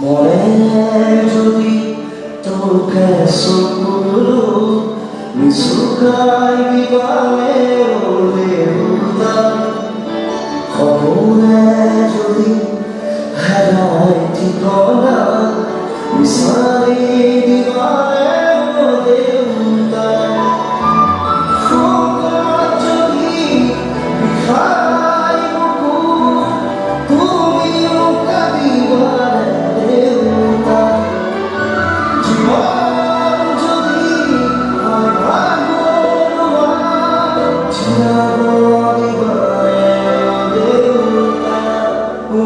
মনে যদি তোকে সবগুলো মিশুকাই বিবাহে ওলে উদার খবরে যদি হারাই ঠিকনা মিশারি দিবাহে ওলে উদার ফোকর যদি বিখাই বুকু তুমিও কাঁদিবারে উদার জীবন যদি হয় ভাগ্যবান ছিলাম দিবারে ওলে উদার ও